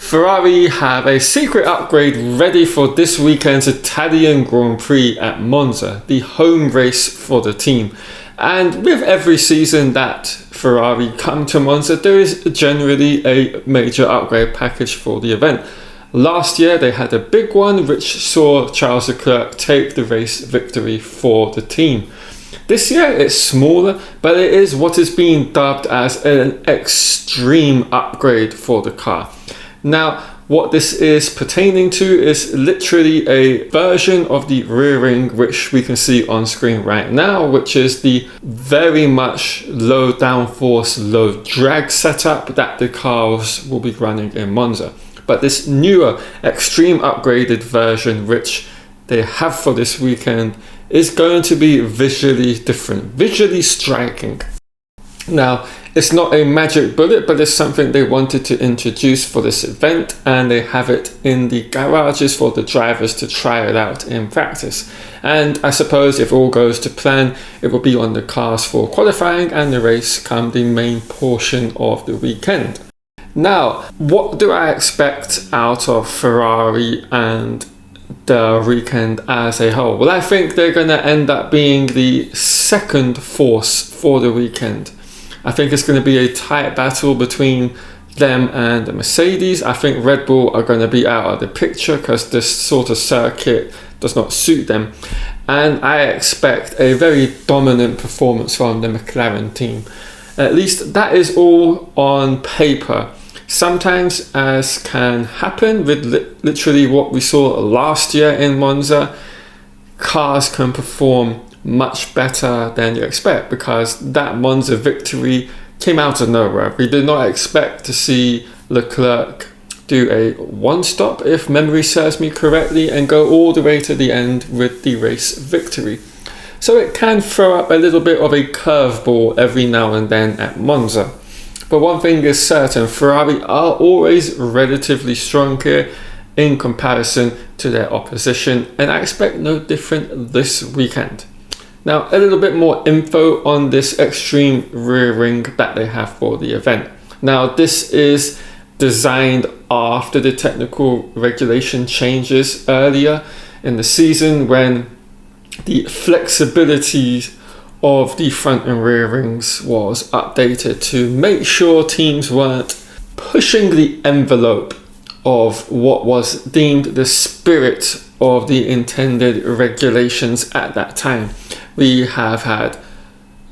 Ferrari have a secret upgrade ready for this weekend's Italian Grand Prix at Monza, the home race for the team. And with every season that Ferrari come to Monza, there is generally a major upgrade package for the event. Last year they had a big one which saw Charles Leclerc take the race victory for the team. This year it's smaller, but it is what is being dubbed as an extreme upgrade for the car. Now, what this is pertaining to is literally a version of the rear wing which we can see on screen right now, which is the very much low downforce, low drag setup that the cars will be running in Monza. But this newer, extreme upgraded version which they have for this weekend is going to be visually different, visually striking. Now, it's not a magic bullet, but it's something they wanted to introduce for this event, and they have it in the garages for the drivers to try it out in practice. And I suppose if all goes to plan, it will be on the cars for qualifying and the race come the main portion of the weekend. Now, what do I expect out of Ferrari and the weekend as a whole? Well, I think they're going to end up being the second force for the weekend. I think it's going to be a tight battle between them and the Mercedes. I think Red Bull are going to be out of the picture because this sort of circuit does not suit them. And I expect a very dominant performance from the McLaren team. At least that is all on paper. Sometimes, as can happen with literally what we saw last year in Monza, cars can perform much better than you expect because that Monza victory came out of nowhere. We did not expect to see Leclerc do a one stop, if memory serves me correctly, and go all the way to the end with the race victory. So it can throw up a little bit of a curveball every now and then at Monza. But one thing is certain, Ferrari are always relatively strong here in comparison to their opposition, and I expect no different this weekend. Now, a little bit more info on this extreme rear wing that they have for the event. Now, this is designed after the technical regulation changes earlier in the season when the flexibility of the front and rear wings was updated to make sure teams weren't pushing the envelope of what was deemed the spirit of the intended regulations at that time. We have had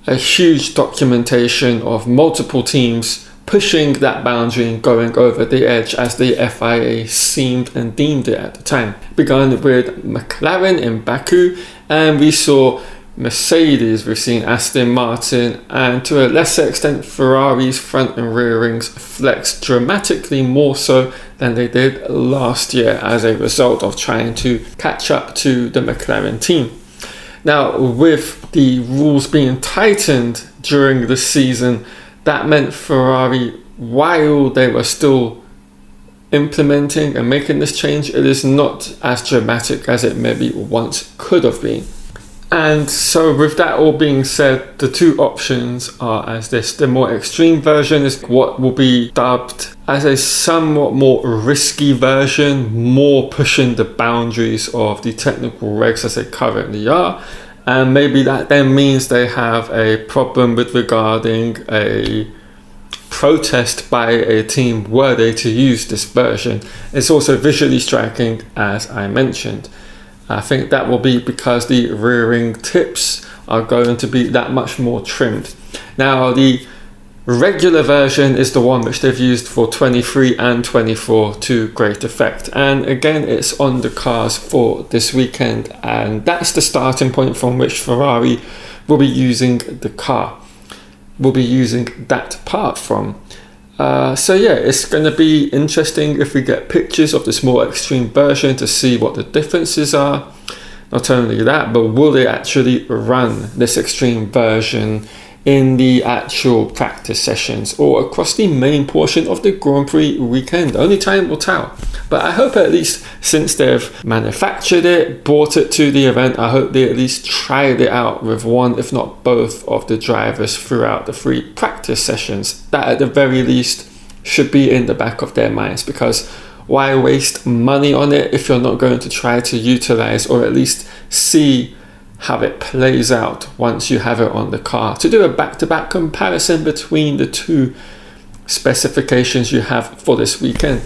a huge documentation of multiple teams pushing that boundary and going over the edge as the FIA seemed and deemed it at the time. Begun with McLaren in Baku, and we saw Mercedes, we've seen Aston Martin, and to a lesser extent Ferrari's front and rear wings flex dramatically more so than they did last year as a result of trying to catch up to the McLaren team. Now, with the rules being tightened during the season, that meant Ferrari, while they were still implementing and making this change, it is not as dramatic as it maybe once could have been. And so with that all being said, the two options are as this. The more extreme version is what will be dubbed as a somewhat more risky version, more pushing the boundaries of the technical regs as they currently are. And maybe that then means they have a problem with regarding a protest by a team were they to use this version. It's also visually striking, as I mentioned. I think that will be because the rear wing tips are going to be that much more trimmed. Now, the regular version is the one which they've used for 23 and 24 to great effect. And again, it's on the cars for this weekend. And that's the starting point from which Ferrari will be using the car, will be using that part from. So yeah, it's going to be interesting if we get pictures of this more extreme version to see what the differences are. Not only that, but will they actually run this extreme version in the actual practice sessions or across the main portion of the Grand Prix weekend? Only time will tell. But I hope at least since they've manufactured it, brought it to the event, I hope they at least tried it out with one, if not both, of the drivers throughout the 3 practice sessions. That at the very least should be in the back of their minds, because why waste money on it if you're not going to try to utilize or at least see how it plays out once you have it on the car, to do a back-to-back comparison between the two specifications you have for this weekend.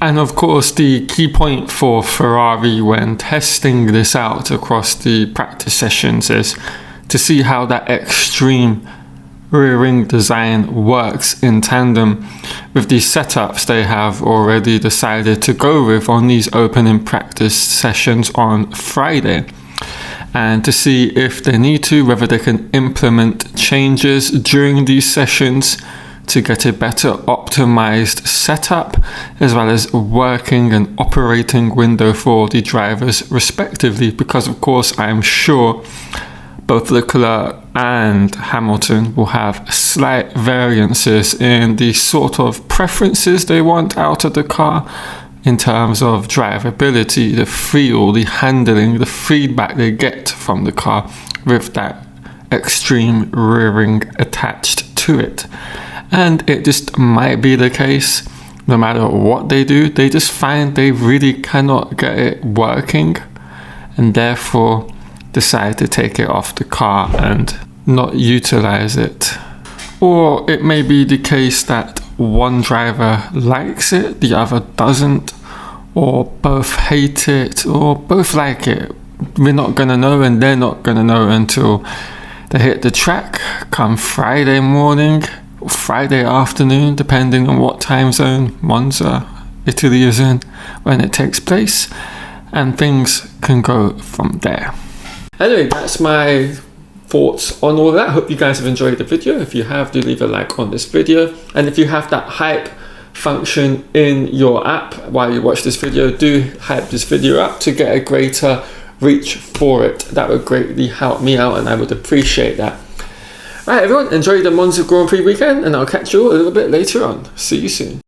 And of course, the key point for Ferrari when testing this out across the practice sessions is to see how that extreme rear ring design works in tandem with the setups they have already decided to go with on these opening practice sessions on Friday, and to see if they need to, whether they can implement changes during these sessions to get a better optimized setup, as well as working and operating window for the drivers respectively, because of course I'm sure both Leclerc and Hamilton will have slight variances in the sort of preferences they want out of the car in terms of drivability, the feel, the handling, the feedback they get from the car with that extreme rear ring attached to it. And it just might be the case, no matter what they do, they just find they really cannot get it working, and therefore decide to take it off the car and not utilize it. Or it may be the case that one driver likes it, the other doesn't, or both hate it, or both like it. We're not gonna know, and they're not gonna know until they hit the track come Friday morning, or Friday afternoon, depending on what time zone Monza, Italy is in when it takes place, and things can go from there. Anyway, that's my thoughts on all that. Hope you guys have enjoyed the video. If you have, do leave a like on this video, and if you have that hype function in your app while you watch this video, do hype this video up to get a greater reach for it. That would greatly help me out, and I would appreciate that. Right, everyone, enjoy the Monza Grand Prix weekend, and I'll catch you all a little bit later on. See you soon.